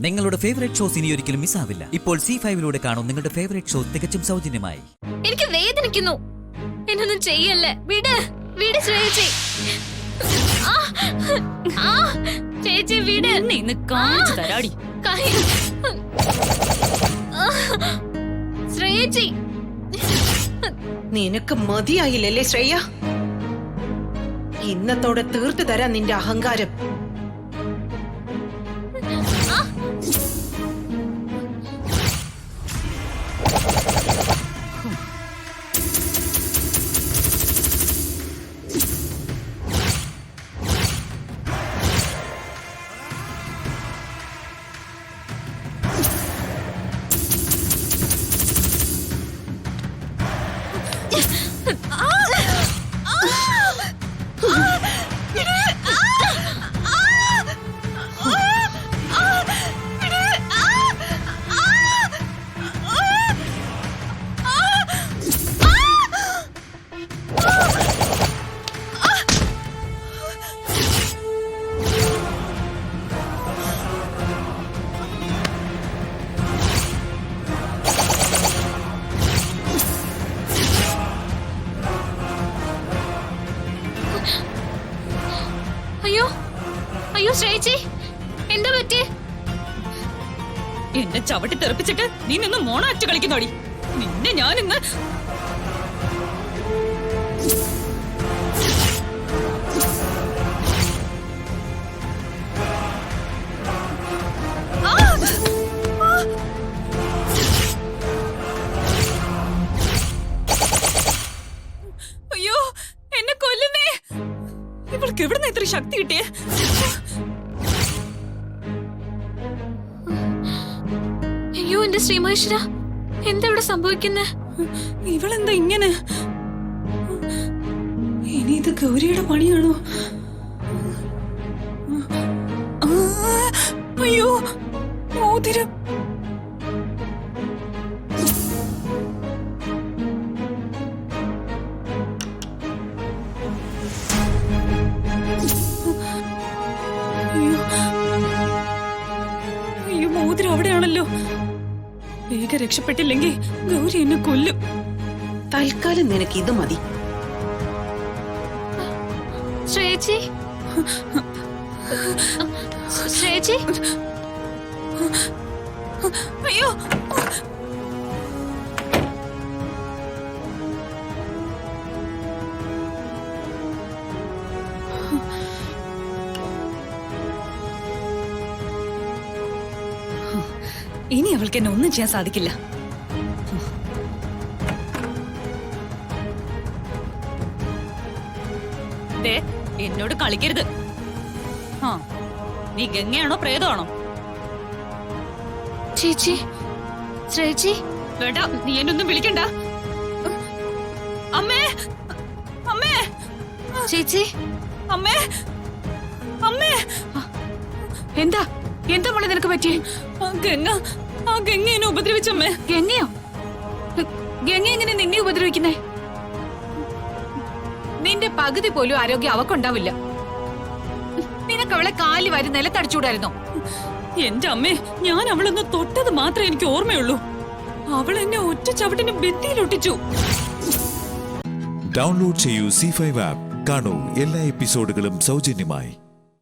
നിങ്ങളുടെ favourite shows ഇനി ഒരിക്കലും മിസ്സാവില്ല. ഇപ്പോൾ C5 കാണും നിങ്ങളുടെ ഫേവറേറ്റ് ഷോ തികച്ചും സൗജന്യമായി. എനിക്ക് വേദനിക്കുന്നു. എന്നൊന്നും ചെയ്യല്ലേ. വിട് വിട് ചേച്ചി. ചേച്ചി വിട്. ഇന്ന് കാണിച്ചു തരാടി. ശ്രേയച്ചി, നിനക്ക് മതിയായില്ലല്ലേ ശ്രേയ? ഇന്നത്തോടെ തീർത്തു തരാൻ നിന്റെ അഹങ്കാരം. അയ്യോ അയ്യോ ശ്രേയച്ചി, എന്താ പറ്റി? എന്നെ ചവിട്ടി തെറിപ്പിച്ചിട്ട് നീ നിന്ന് മോണാറ്റ് കളിക്കുന്നോടി. നിന്നെ ഞാനിന്ന് അയ്യോ എന്നെ കൊല്ലുന്നേ. ഇവൾക്ക് എവിടുന്ന ഇത്ര ശക്തി കിട്ടിയേ? അയ്യോ എന്റെ ശ്രീമഹേശ്വര, എന്താ ഇവിടെ സംഭവിക്കുന്നേ? ഇവളെന്താ ഇങ്ങനെ? ഇനി ഇത് ഗൗരിയുടെ പണിയാണോ? അയ്യോ മോതിരം. അയ്യോ മോതിരം അവിടെയാണല്ലോ. വേഗം രക്ഷപ്പെട്ടില്ലെങ്കിൽ ഗൗരി എന്നെ കൊല്ലും. തൽക്കാലം നിനക്ക് ഇത് മതി. ശ്രേയച്ചി, ശ്രേയച്ചി, അയ്യോ ഇനി അവൾക്ക് എന്നെ ഒന്നും ചെയ്യാൻ സാധിക്കില്ല. എന്നോട് കളിക്കരുത്. നീ ഗംഗയാണോ പ്രേതമാണോ? ചേച്ചി, ശ്രേയച്ചി, വേണ്ട, നീ എന്നൊന്നും വിളിക്കണ്ട. അമ്മേ, അമ്മേ, ചേച്ചി, അമ്മേ, അമ്മേ. എന്താ എന്താ മോളെ നിനക്ക് പറ്റിയേ? ഗംഗ എന്നെ ഉപദ്രവിച്ചമ്മേ. ഗംഗയോ? ഗംഗ എങ്ങനെ നിന്നെ ഉപദ്രവിക്കുന്നേ? നിന്റെ പകുതി പോലും ആരോഗ്യം അവക്കുണ്ടാവില്ല. നിനക്ക് അവളെ കാലി വാരി നിലത്തടിച്ചൂടായിരുന്നോ? എന്റെ അമ്മേ, ഞാൻ അവളൊന്ന് തൊട്ടത് മാത്രമേ എനിക്ക് ഓർമ്മയുള്ളൂ. അവൾ എന്നെ ഒറ്റ ചവിട്ടിന് ഭിത്തിയിലൊട്ടിച്ചു. ഡൗൺലോഡ് ചെയ്യൂ C5 ആപ്പ്. കാണൂ എല്ലാ എപ്പിസോഡുകളും സൗജന്യമായി.